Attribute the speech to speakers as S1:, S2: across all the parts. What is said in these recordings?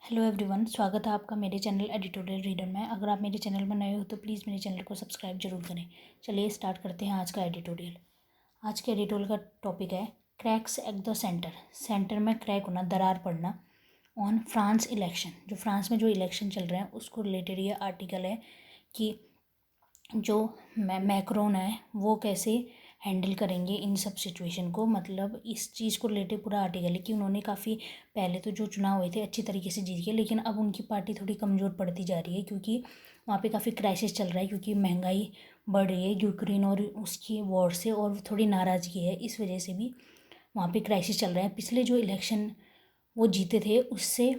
S1: Hello everyone, स्वागत है आपका मेरे चैनल एडिटोरियल रीडर में। अगर आप मेरे चैनल में नए हो तो प्लीज़ मेरे चैनल को सब्सक्राइब जरूर करें। चलिए स्टार्ट करते हैं आज का एडिटोरियल। आज के एडिटोरियल का टॉपिक है cracks at the centre. Centre में क्रैक होना, दरार पड़ना ऑन फ्रांस इलेक्शन। जो फ्रांस में जो इलेक्शन चल रहे हैं उसको रिलेटेड ये आर्टिकल है कि जो मैक्रोन है वो कैसे हैंडल करेंगे इन सब सिचुएशन को। मतलब इस चीज़ को रिलेटेड पूरा आर्टिकल है कि उन्होंने काफ़ी पहले तो जो चुनाव हुए थे अच्छी तरीके से जीत गए, लेकिन अब उनकी पार्टी थोड़ी कमज़ोर पड़ती जा रही है क्योंकि वहाँ पे काफ़ी क्राइसिस चल रहा है, क्योंकि महंगाई बढ़ रही है यूक्रेन और उसकी वॉर से, और थोड़ी नाराज़गी है, इस वजह से भी वहाँ पे क्राइसिस चल रहा है। पिछले जो इलेक्शन वो जीते थे उससे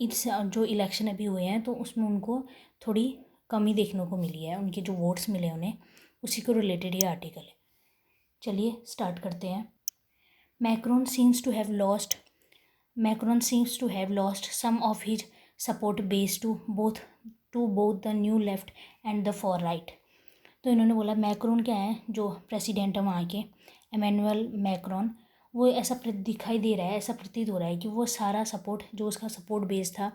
S1: इस जो इलेक्शन अभी हुए हैं तो उसमें उनको थोड़ी कमी देखने को मिली है, उनके जो वोट्स मिले उन्हें, उसी को रिलेटेड ये आर्टिकल है। चलिए स्टार्ट करते हैं। Macron seems to have lost Macron seems to have lost some of his support base to both the new left and the far right. तो इन्होंने बोला मैक्रोन क्या है, जो प्रेसिडेंट है वहाँ के इमैनुअल मैक्रोन, वो ऐसा दिखाई दे रहा है, ऐसा प्रतीत हो रहा है कि वो सारा सपोर्ट जो उसका सपोर्ट बेस था,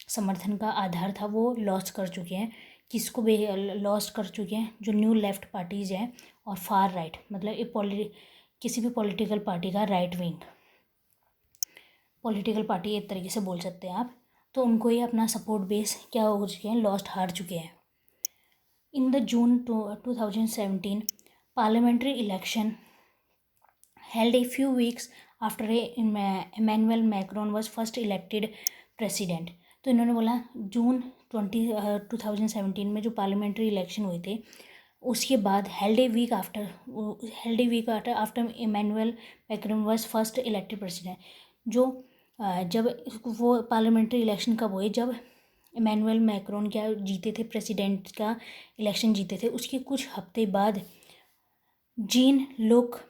S1: समर्थन का आधार था, वो लॉस कर चुके हैं। किसको लॉस कर चुके हैं? जो न्यू लेफ्ट पार्टीज़ हैं और फार राइट, मतलब किसी भी पॉलिटिकल पार्टी का राइट विंग पॉलिटिकल पार्टी एक तरीके से बोल सकते हैं आप, तो उनको ये अपना सपोर्ट बेस क्या हो चुके हैं, लॉस्ट, हार चुके हैं। In the June 2017 parliamentary election held a few weeks after Emmanuel Macron was first elected president। तो इन्होंने बोला जून 2017 में जो पार्लियामेंट्री इलेक्शन हुए थे उसके बाद held a week after Emmanuel Macron was first elected president. जो जब वो पार्लियामेंट्री इलेक्शन कब हुए, जब इमैनुअल मैक्रोन क्या जीते थे, प्रेसिडेंट का इलेक्शन जीते थे, उसके कुछ हफ्ते बाद Jean Luc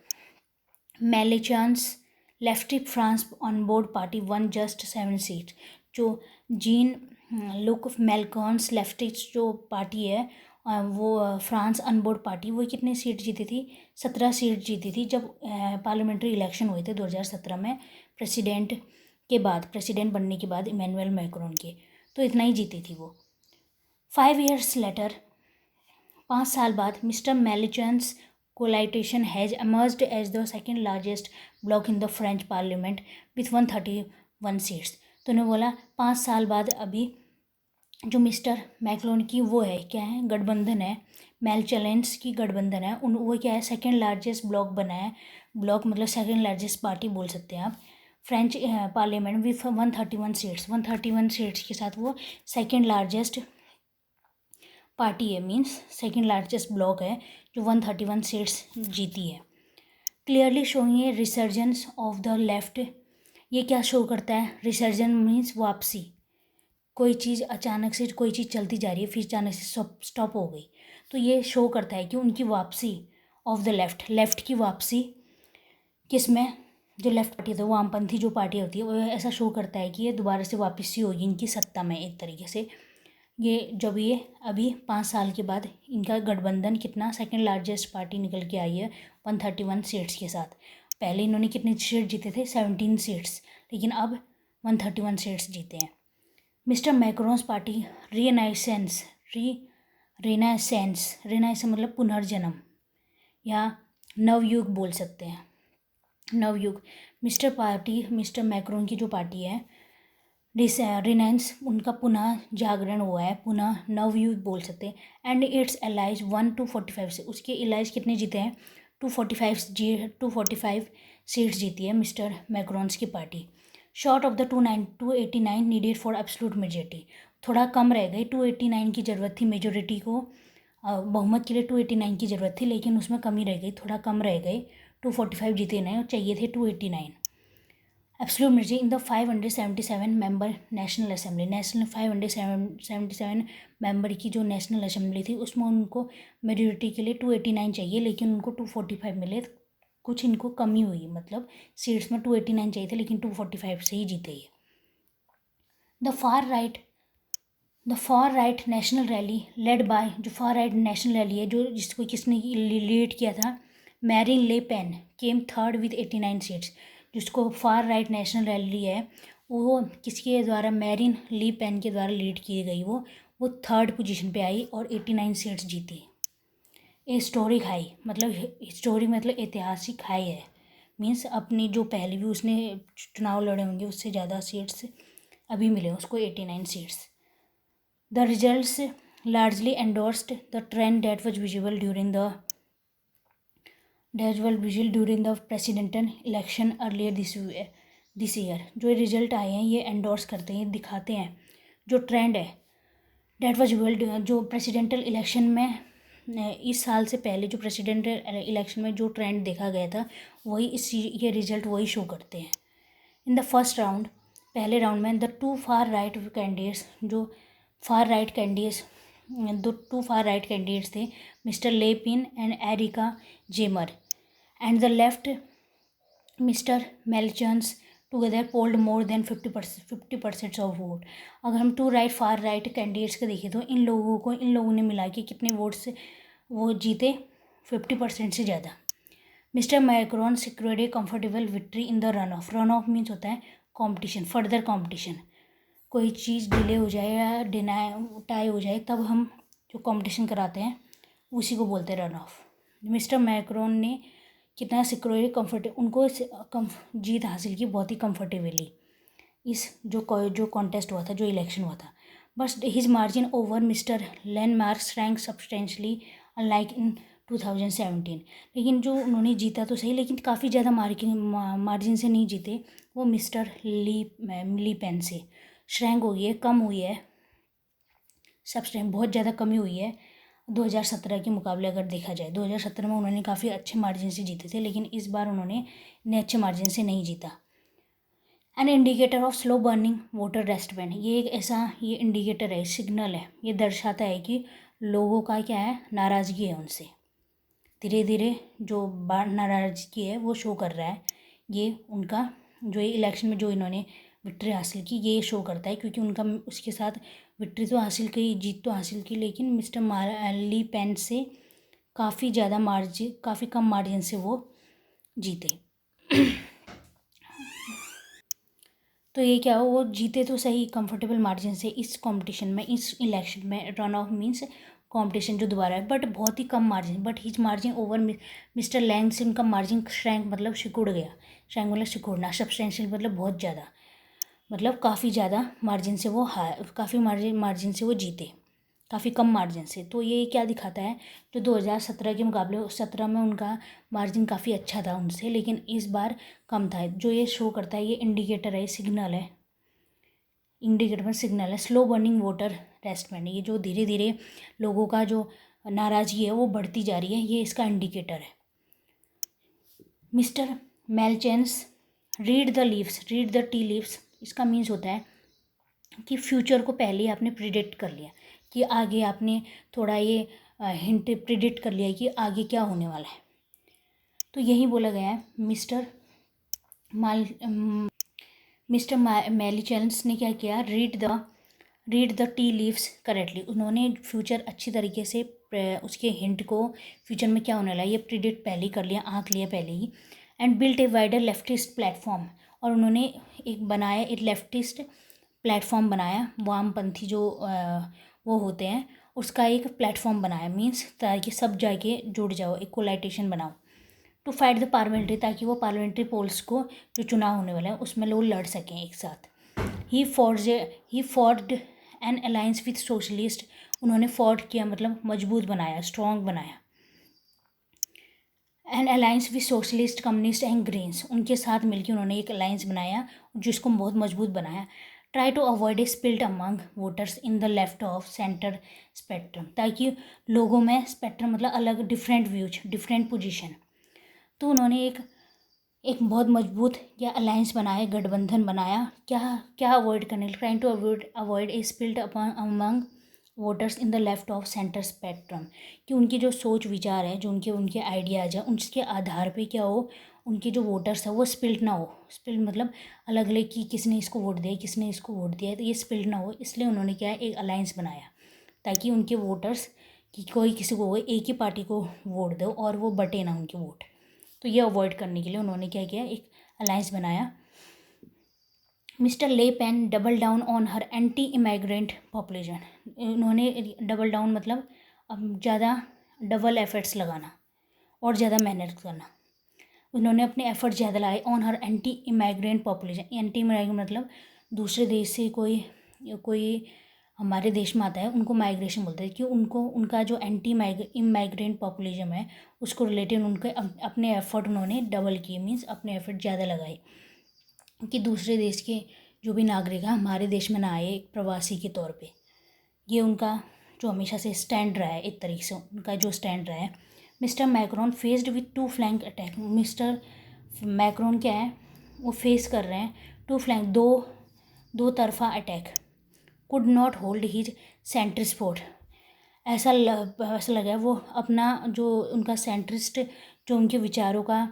S1: Melenchon lefty France on board party won just 7 seats. जो जीन लुक मेलकॉन्स लेफ्टिस्ट जो पार्टी है वो फ्रांस अनबोर्ड पार्टी, वो कितने सीट जीती थी? 17 सीट जीती थी जब पार्लियामेंट्री इलेक्शन हुए थे 2017 में, प्रेसिडेंट बनने के बाद इमैनुअल मैक्रोन के, तो इतना ही जीती थी वो। 5 years लेटर, 5 साल बाद, mister Melenchon coalition has emerged as the second largest bloc in the French parliament with 131 seats. तो उन्होंने बोला 5 साल बाद अभी जो मिस्टर मैक्रोन की वो है क्या है, गठबंधन है, मेलचलेंस की गठबंधन है, वो क्या है, सेकेंड लार्जेस्ट ब्लॉक बना है। ब्लॉक मतलब सेकेंड लार्जेस्ट पार्टी बोल सकते हैं आप फ्रेंच पार्लियामेंट विथ 131 सीट्स के साथ वो सेकेंड लार्जेस्ट पार्टी है, मीन्स सेकेंड लार्जेस्ट ब्लॉक है जो 131 सीट्स जीती है। Clearly showing A resurgence of the left. ये क्या शो करता है? रिसर्जन मीन्स वापसी। कोई चीज़ अचानक से, कोई चीज़ चलती जा रही है फिर अचानक से स्टॉप हो गई, तो ये शो करता है कि उनकी वापसी ऑफ द लेफ्ट की वापसी किसमें? जो लेफ्ट पार्टी होती है, वामपंथी जो पार्टी होती है, वो ऐसा शो करता है कि ये दोबारा से वापसी होगी इनकी सत्ता में एक तरीके से। ये जब ये अभी 5 साल के बाद इनका गठबंधन कितना, सेकंड लार्जेस्ट पार्टी निकल के आई है 131 सीट्स के साथ। पहले इन्होंने कितने सीट जीते थे? 17 सीट्स, लेकिन अब 131 सीट्स जीते हैं। मिस्टर मैक्रोन्स पार्टी रेनाइसेंस मतलब पुनर्जन्म या नवयुग बोल सकते हैं, नवयुग। मिस्टर मैक्रोन की जो पार्टी है रिनाइंस, उनका पुनः जागरण हुआ है, पुनः नवयुग बोल सकते हैं। एंड इट्स एलाइज 1-45 से, उसके एलाइज कितने जीते हैं? 245 सीट्स जीती है मिस्टर मैक्रोन्स की party. Short of the 289 needed for absolute majority. थोड़ा कम रह गई, 289 की ज़रूरत थी मेजोरिटी को, बहुमत के लिए 289 की ज़रूरत थी, लेकिन उसमें कमी रह गई, थोड़ा कम रह गई। 245 जीते नहीं और चाहिए थे 289। Absolute majority in the 577 member national assembly. 577 member की जो नेशनल असेंबली थी उसमें उनको मेजोरिटी के लिए 289 चाहिए, लेकिन उनको 245 मिले। कुछ इनको कमी हुई, मतलब सीट्स में 289 चाहिए थे लेकिन 245 से ही जीते ये। The far right national rally led by, जो फार राइट नेशनल रैली है जो जिसको किसने लीड किया था, Marine Le Pen came third with 89 seats. जिसको फार राइट नेशनल रैली है वो किसके द्वारा, मैरिन ली पेन के द्वारा लीड की गई, वो थर्ड पोजीशन पे आई और 89 सीट्स जीती। हिस्टोरिक हाई मतलब हिस्टोरिक मतलब ऐतिहासिक हाई है, मीन्स अपनी जो पहले भी उसने चुनाव लड़े होंगे उससे ज़्यादा सीट्स अभी मिले उसको, 89 seats. The results largely endorsed the trend that was visible during the presidential election earlier this year। जो रिजल्ट आए हैं ये एंडोर्स करते हैं, दिखाते हैं जो ट्रेंड है डेट वाज विजिबल, जो प्रेसिडेंटल इलेक्शन में इस साल से पहले जो प्रेसिडेंटल इलेक्शन में जो ट्रेंड देखा गया था वही ये रिजल्ट वही शो करते हैं। इन द फर्स्ट राउंड, पहले राउंड में the two far right candidates, जो फार राइट कैंडिडेट्स, दो टू फार राइट कैंडिडेट्स थे, mister Le Pen and Eric Zemmour, and the left mister Melenchon together polled more than 50% of vote. अगर हम two right far right candidates का देखें तो इन लोगों ने मिला के कितने वोट से वो जीते, 50% से ज़्यादा। Mister Macron secured A comfortable victory in the run of. Run of means होता है कंपटीशन, फर्दर कंपटीशन, कोई चीज़ डिले हो जाए या टाई हो जाए तब हम जो कंपटीशन कराते हैं उसी को बोलते हैं रन ऑफ। मिस्टर मैक्रोन ने कितना सिक्योर उनको जीत हासिल की बहुत ही कंफर्टेबली इस जो कॉन्टेस्ट हुआ था, जो इलेक्शन हुआ था। But his margin over mister landmark rank substantially unlike इन 2017। लेकिन जो उन्होंने जीता तो सही, लेकिन काफ़ी ज़्यादा मार्जिन से नहीं जीते वो मिस्टर ली पेन से। श्रैंक हो गई है, कम हुई है, सब्सटेंस बहुत ज़्यादा कमी हुई है 2017 के मुकाबले अगर देखा जाए। 2017 में उन्होंने काफ़ी अच्छे मार्जिन से जीते थे, लेकिन इस बार उन्होंने इतने अच्छे मार्जिन से नहीं जीता। An indicator of slow burning voter resentment, ये एक ऐसा ये इंडिकेटर है, सिग्नल है, ये दर्शाता है कि लोगों का क्या है, नाराज़गी है उनसे। धीरे धीरे जो नाराज़गी है वो शो कर रहा है, ये उनका जो ये इलेक्शन में जो इन्होंने विक्ट्री हासिल की ये शो करता है, क्योंकि उनका उसके साथ विक्ट्री तो हासिल की, जीत तो हासिल की, लेकिन मिस्टर ली पेन से काफ़ी ज़्यादा काफ़ी कम मार्जिन से वो जीते। तो ये क्या हो, वो जीते तो सही कंफर्टेबल मार्जिन से इस कंपटीशन में, इस इलेक्शन में। रन ऑफ मीन्स कंपटीशन जो दोबारा है, बट बहुत ही कम margin, but his margin over mister Lang से उनका मार्जिन श्रैंक मतलब सिकुड़ गया, श्रैंक मतलब सिकुड़ना, सब्सटेंशियल मतलब बहुत ज़्यादा, मतलब काफ़ी ज़्यादा मार्जिन से वो काफ़ी मार्जिन से वो जीते, काफ़ी कम मार्जिन से। तो ये क्या दिखाता है, जो 2017 के मुकाबले 17 में उनका मार्जिन काफ़ी अच्छा था उनसे, लेकिन इस बार कम था। जो ये शो करता है, ये इंडिकेटर है, सिग्नल है, इंडिकेटर में सिग्नल है स्लो बर्निंग वोटर रेस्टमेंट। ये जो धीरे धीरे लोगों का जो नाराज़गी है वो बढ़ती जा रही है, ये इसका इंडिकेटर है। Mister Melenchon read the tea leaves, इसका मीन्स होता है कि फ्यूचर को पहले ही आपने प्रिडिक्ट कर लिया, कि आगे आपने थोड़ा ये हिंट प्रिडिक्ट कर लिया कि आगे क्या होने वाला है। तो यही बोला गया है। मिस्टर मेलिचेंस ने क्या किया, read the tea leaves correctly. उन्होंने फ्यूचर अच्छी तरीके से उसके हिंट को, फ्यूचर में क्या होने वाला है ये प्रिडिक्ट पहले ही कर लिया, आँक लिया पहले ही। And built a wider leftist platform, और उन्होंने एक लेफ्टिस्ट प्लेटफॉर्म बनाया, वामपंथी जो वो होते हैं उसका एक प्लेटफॉर्म बनाया, मीन्स ताकि सब जाके जुड़ जाओ, एक कोलाइटेशन बनाओ। टू फाइट द पार्लियामेंट्री, ताकि वो पार्लियामेंट्री पोल्स को जो चुनाव होने वाला है उसमें लोग लड़ सकें एक साथ। He formed an alliance with socialist, उन्होंने फॉर्ड किया मतलब मजबूत बनाया, स्ट्रॉन्ग बनाया। An alliance with socialist, communist and greens, उनके साथ मिलकर उन्होंने एक अलायंस बनाया जिसको बहुत मजबूत बनाया। Try to avoid a split among voters in the left of centre spectrum, ताकि लोगों में स्पेक्ट्रम मतलब अलग डिफरेंट व्यूज, डिफरेंट पोजीशन। तो उन्होंने एक बहुत मजबूत या अलायंस बनाया, गठबंधन बनाया, क्या अवॉइड करने, trying to avoid a split among voters in the left of centre spectrum, कि उनकी जो सोच विचार है, जो उनके आइडियाज़ हैं, उसके आधार पे क्या हो, उनके जो वोटर्स है वो स्पिल्ट ना हो। स्पिल्ट मतलब अलग अलग कि किसने इसको वोट दिया, किसने इसको वोट दिया, तो ये स्पिल्ट ना हो, इसलिए उन्होंने क्या है एक अलायंस बनाया, ताकि उनके वोटर्स कि कोई किसी को एक ही पार्टी को वोट दो और वो बटे ना उनके वोट। तो ये अवॉइड करने के लिए उन्होंने क्या किया, एक अलायंस बनाया mister Le Pen double down on her anti immigrant population. उन्होंने डबल डाउन मतलब अब ज़्यादा डबल एफर्ट्स लगाना और ज़्यादा मेहनत करना। उन्होंने अपने एफर्ट ज़्यादा लगाए on her anti immigrant population. Anti immigrant मतलब दूसरे देश से कोई हमारे देश में आता है उनको माइग्रेशन बोलते हैं, कि उनको उनका जो एंटी इमाइग्रेंट पॉपुलेशन है उसको रिलेटेड उनके अपने एफर्ट उन्होंने डबल किए, मीन्स अपने एफर्ट ज़्यादा लगाए कि दूसरे देश के जो भी नागरिक हैं हमारे देश में ना आए एक प्रवासी के तौर पे। ये उनका जो हमेशा से स्टैंड रहा है, एक तरीके से उनका जो स्टैंड रहा है। Mister Macron faced with to flank attack. Mister Macron क्या है, वो फेस कर रहे हैं टू फ्लैंक, दो तरफा attack. Could not hold his centrist fort. ऐसा लगा है वो अपना जो उनका सेंट्रिस्ट जो उनके विचारों का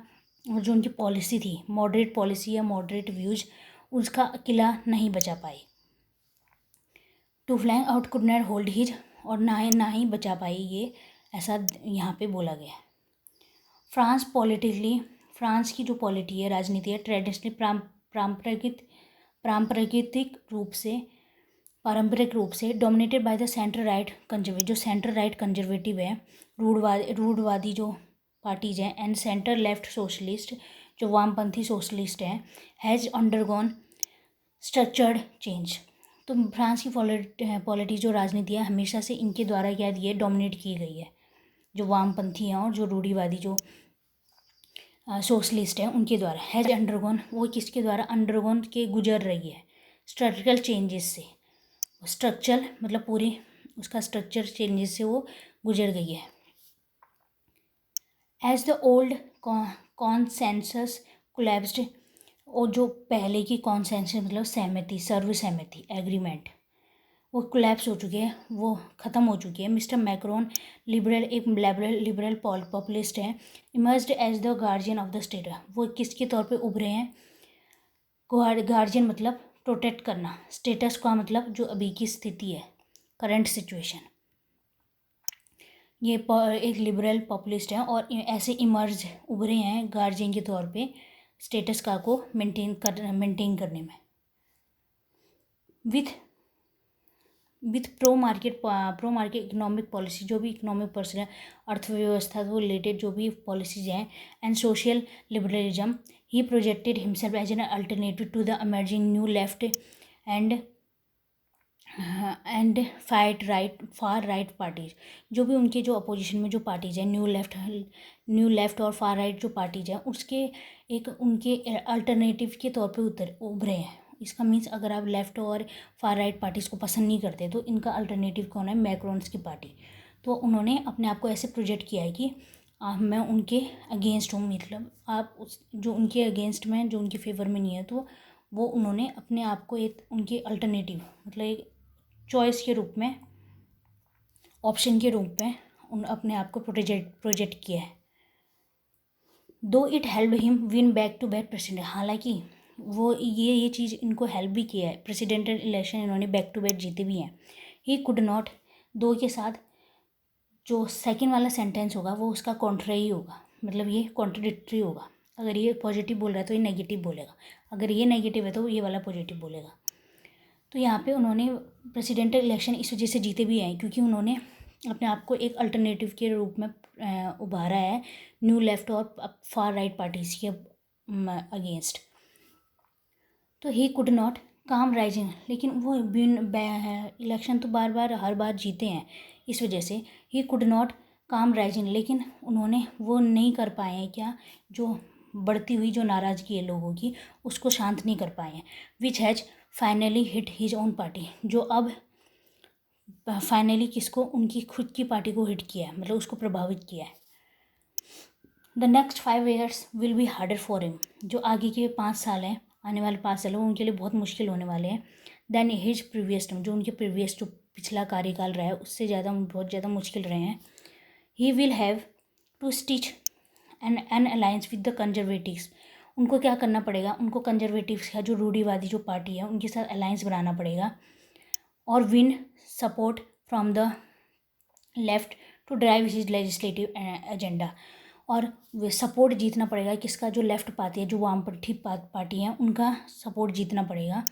S1: और जो उनकी पॉलिसी थी, मॉडरेट पॉलिसी या मॉडरेट व्यूज, उसका किला नहीं बचा पाई। To flank out could not hold his, और ना ही बचा पाई ये, ऐसा यहाँ पे बोला गया। फ्रांस पॉलिटिकली, फ्रांस की जो पॉलिटी है, राजनीति है, ट्रेडिशनली पारंपरिक रूप से dominated by the centre right conservative. जो सेंटर राइट कंजर्वेटिव है, रूढ़वादी जो पार्टीज हैं, एंड सेंटर लेफ्ट सोशलिस्ट जो वामपंथी सोशलिस्ट हैं, हैज़ अंडरगॉन स्ट्रक्चर्ड चेंज। तो फ्रांस की पॉलिटी जो राजनीति है हमेशा से इनके द्वारा क्या दी है, डोमिनेट की गई है। जो वामपंथी हैं और जो रूढ़िवादी जो सोशलिस्ट हैं उनके द्वारा। हैज़ अंडरगॉन, वो किसके द्वारा अंडरगॉन के गुजर रही है स्ट्रक्चरल चेंजेस से। स्ट्रक्चर मतलब पूरी उसका स्ट्रक्चर चेंजेस से वो गुजर गई है। As the old consensus collapsed, और जो पहले की कॉन्सेंसस मतलब सहमति, सर्वसहमति, एग्रीमेंट, वो कोलैप्स हो चुकी है, वो ख़त्म हो चुकी है। मिस्टर मैक्रोन एक लिबरल पॉपुलिस्ट हैं, emerged as the guardian of the state. वो किसके तौर पे उभरे हैं, गार्जियन मतलब प्रोटेक्ट करना, स्टेटस का मतलब जो अभी की स्थिति है, करंट सिचुएशन। ये एक लिबरल पॉपुलिस्ट हैं और ऐसे इमर्ज उभरे हैं गार्जियन के तौर पे स्टेटस का को मेंटेन करने में। With pro market economic policy, जो भी इकोनॉमिक पॉलिसी है, अर्थव्यवस्था से रिलेटेड जो भी पॉलिसीज हैं, and social liberalism, he projected himself as an alternative to the emerging new left and far right parties. जो भी उनके जो अपोजिशन में जो पार्टीज हैं, न्यू लेफ्ट और फार राइट जो पार्टीज हैं, उसके एक उनके अल्टरनेटिव के तौर पे उभरे हैं। इसका मीन्स अगर आप लेफ़्ट और फार राइट पार्टीज़ को पसंद नहीं करते तो इनका अल्टरनेटिव कौन है, मैक्रोन्स की पार्टी। तो उन्होंने अपने आप को ऐसे प्रोजेक्ट किया है कि मैं उनके अगेंस्ट हूँ, मतलब आप जो उनके अगेंस्ट में, जो उनके फेवर में नहीं है, तो वो उन्होंने अपने आप को एक उनके अल्टरनेटिव मतलब एक चॉइस के रूप में, ऑप्शन के रूप में अपने आप को प्रोजेक्ट किया है। Though it help him win back to back president, हालांकि वो ये चीज़ इनको हेल्प भी किया है, प्रेसिडेंटल इलेक्शन इन्होंने बैक टू बैक जीते भी हैं। ही कुड नॉट, दो के साथ जो सेकंड वाला सेंटेंस होगा वो उसका कॉन्ट्ररी होगा, मतलब ये कॉन्ट्रडिक्टरी होगा। अगर ये पॉजिटिव बोल रहा है तो ये नेगेटिव बोलेगा, अगर ये नेगेटिव है तो ये वाला पॉजिटिव बोलेगा। तो यहाँ पे उन्होंने प्रेसिडेंटल इलेक्शन इस वजह से जीते भी हैं क्योंकि उन्होंने अपने आप को एक अल्टरनेटिव के रूप में उभारा है न्यू लेफ्ट और फार राइट पार्टीज़ के अगेंस्ट। तो ही कुड नॉट काम राइजिंग, लेकिन वो इलेक्शन तो हर बार जीते हैं, इस वजह से ही कुड नॉट काम राइजिंग, लेकिन उन्होंने वो नहीं कर पाए हैं क्या, जो बढ़ती हुई जो नाराज़गी है लोगों की उसको शांत नहीं कर पाए हैं। Which has finally hit his own party, जो अब फाइनली किसको, उनकी खुद की पार्टी को हिट किया है, मतलब उसको प्रभावित किया है। The next 5 years will be harder for him, जो आगे के 5 साल हैं, आने वाले 5 साल वो उनके लिए बहुत मुश्किल होने वाले हैं। देन हिज प्रीवियस टर्म, जो उनके प्रीवियस जो पिछला कार्यकाल रहा है उससे बहुत ज़्यादा मुश्किल रहे हैं। He will have to stitch an alliance with the conservatives, उनको क्या करना पड़ेगा, उनको कंजर्वेटिव्स का जो रूढ़िवादी जो पार्टी है उनके साथ अलायंस बनाना पड़ेगा, और win support from the left to drive his legislative agenda, और वे सपोर्ट जीतना पड़ेगा किसका, जो लेफ्ट पार्टी है, जो वामपंथी पार्टी है, उनका सपोर्ट जीतना पड़ेगा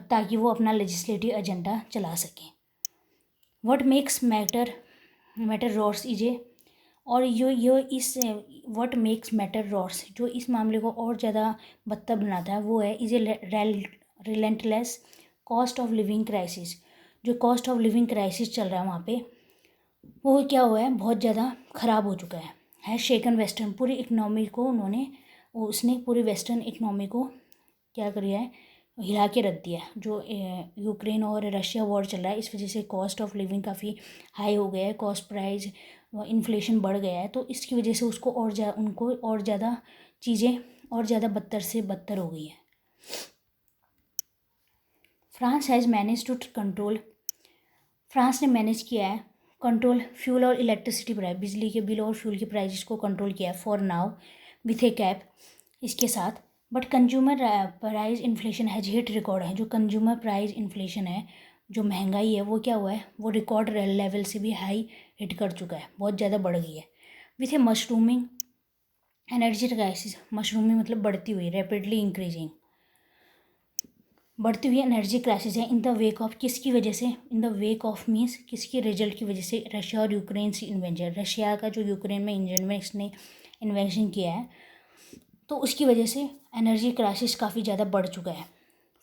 S1: ताकि वो अपना लेजिस्लेटिव एजेंडा चला सकें। What makes matter worse is a, और यो इस व्हाट मेक्स मैटर रॉर्स, जो इस मामले को और ज़्यादा बदतर बनाता है वो है is a relentless cost of living crisis. जो कॉस्ट ऑफ लिविंग क्राइसिस चल रहा है वहाँ पे, वो क्या हुआ है, बहुत ज़्यादा ख़राब हो चुका है शेकन वेस्टर्न, पूरी इकनॉमी को उसने पूरी वेस्टर्न इकनॉमी को क्या कर दिया है, हिला के रख दिया है। जो यूक्रेन और रशिया वॉर चल रहा है, इस वजह से कॉस्ट ऑफ लिविंग काफ़ी हाई हो गया है, कॉस्ट प्राइस इन्फ्लेशन बढ़ गया है, तो इसकी वजह से उनको और ज़्यादा चीज़ें और ज़्यादा बदतर से बदतर हो गई है। France has manage to control, France ने मैनेज किया है कंट्रोल फ्यूल और इलेक्ट्रिसिटी प्राइस, बिजली के बिल और फ्यूल के प्राइस को कंट्रोल किया है for now with A cap, इसके साथ। But consumer price inflation has hit record है, जो कंज्यूमर प्राइस इन्फ्लेशन है, जो महंगाई है, वो क्या हुआ है, वो रिकॉर्ड लेवल से भी हाई हिट कर चुका है, बहुत ज़्यादा बढ़ गई है। With A mushrooming energy crisis, mushrooming मतलब बढ़ती हुई, रैपिडली इंक्रीजिंग, बढ़ती हुई एनर्जी क्राइसिस है इन द वेक ऑफ, किसकी वजह से, in the wake of means किसकी रिजल्ट की वजह से, रशिया और यूक्रेन से इन्वेंशन, रशिया का जो यूक्रेन में इसने इन्वेंशन किया है, तो उसकी वजह से एनर्जी क्राइसिस काफ़ी ज़्यादा बढ़ चुका है।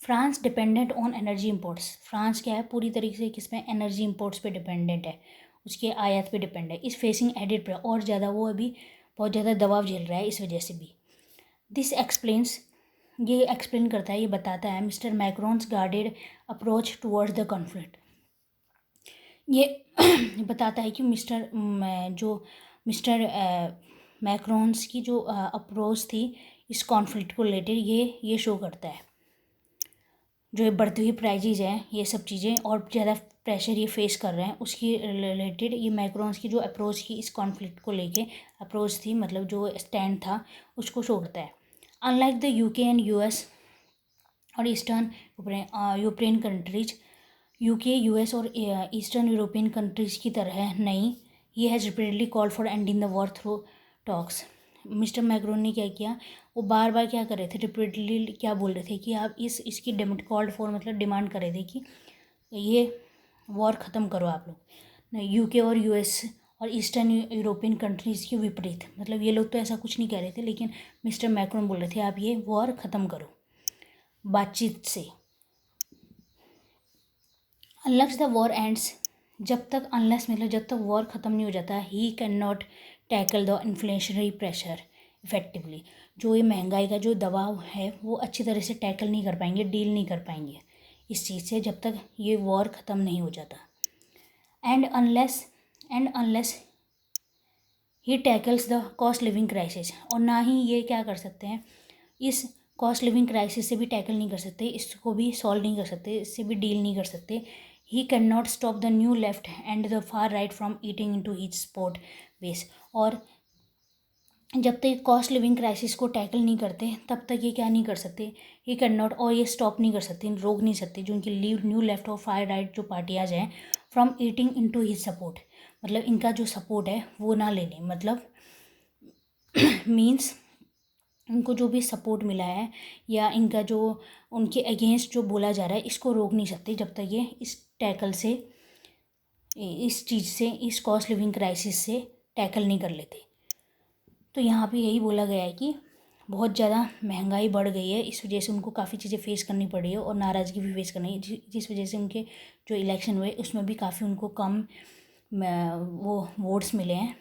S1: France dependent on energy imports, France क्या है, पूरी तरीके से किस में, एनर्जी इंपोर्ट्स पे डिपेंडेंट है, उसके आयात पे डिपेंड है। इस फेसिंग एडिड पर और ज़्यादा वो अभी बहुत ज़्यादा दबाव झेल रहा है इस वजह से भी। दिस एक्सप्लेन्स, ये एक्सप्लेन करता है, ये बताता है mister macros guarded approach towards the conflict, ये बताता है कि मिस्टर मैक्रोन्स की जो अप्रोच थी इस कॉन्फ्लिक्ट को रिलेटेड, ये शो करता है। जो ये बढ़ती हुई प्राइजेज हैं, ये सब चीज़ें और ज़्यादा प्रेशर ये फेस कर रहे हैं, उसकी रिलेटेड ये मैक्रोन्स की जो अप्रोच की इस कॉन्फ्लिक्ट को लेके अप्रोच थी, मतलब जो स्टैंड था, उसको शो करता है। Unlike the UK and US और eastern European countries, UK, US और ईस्टर्न यूरोपियन कंट्रीज़ की तरह नहीं, ये has repeatedly call for ending the war through talks. Mister Macron ने क्या किया, वो बार बार क्या कर रहे थे, रिपीटेडली क्या बोल रहे थे कि आप इसकी कॉल्ड फॉर मतलब डिमांड कर रहे थे कि ये वॉर ख़त्म करो आप लोग। यूके और यूएस और ईस्टर्न यूरोपियन कंट्रीज़ के विपरीत, मतलब ये लोग तो ऐसा कुछ नहीं कह रहे थे, लेकिन मिस्टर मैक्रोन बोल रहे थे आप ये वॉर ख़त्म करो बातचीत से। अनलेस द वॉर एंड्स, जब तक अनलेस मतलब जब तक वॉर ख़त्म नहीं हो जाता, he can not tackle the inflationary pressure effectively, जो ये महंगाई का जो दबाव है वो अच्छी तरह से टैकल नहीं कर पाएंगे, डील नहीं कर पाएंगे इस चीज़ से, जब तक ये वॉर ख़त्म नहीं हो जाता। And unless he tackles the cost living crisis, और ना ही ये क्या कर सकते हैं, इस कॉस्ट लिविंग क्राइसिस से भी टैकल नहीं कर सकते, इसको भी सॉल्व नहीं कर सकते, इससे भी डील नहीं कर सकते। He can not stop the new left and the far right from eating into हीच स्पोर्ट बेस, और जब तक कॉस्ट लिविंग क्राइसिस को टैकल नहीं करते तब तक ये क्या नहीं कर सकते, ही कैन नॉट, और ये स्टॉप नहीं कर सकते, रोक नहीं सकते जो उनकी न्यू लेफ्ट और फार राइट जो पार्टियाज हैं फ्रॉम ईटिंग इनटू हीच सपोर्ट, मतलब इनका जो सपोर्ट है वो ना ले लें, मतलब मीन्स उनको जो भी सपोर्ट मिला है या इनका जो उनके अगेंस्ट जो बोला जा रहा है, इसको रोक नहीं सकते जब तक ये इस टैकल से, इस चीज़ से, इस कॉस्ट लिविंग क्राइसिस से टैकल नहीं कर लेते। तो यहाँ पे यही बोला गया है कि बहुत ज़्यादा महंगाई बढ़ गई है, इस वजह से उनको काफ़ी चीज़ें फेस करनी पड़ी है और नाराज़गी भी फेस करनी है, जिस वजह से उनके जो इलेक्शन हुए उसमें भी काफ़ी उनको कम वो वोट्स मिले हैं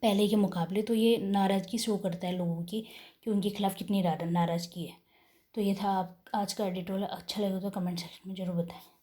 S1: पहले के मुकाबले। तो ये नाराज़गी शो करता है लोगों की कि उनके खिलाफ़ कितनी नाराज़गी है। तो ये था आज का एडिटोरियल, अच्छा लगे तो कमेंट सेक्शन में ज़रूर बताएं।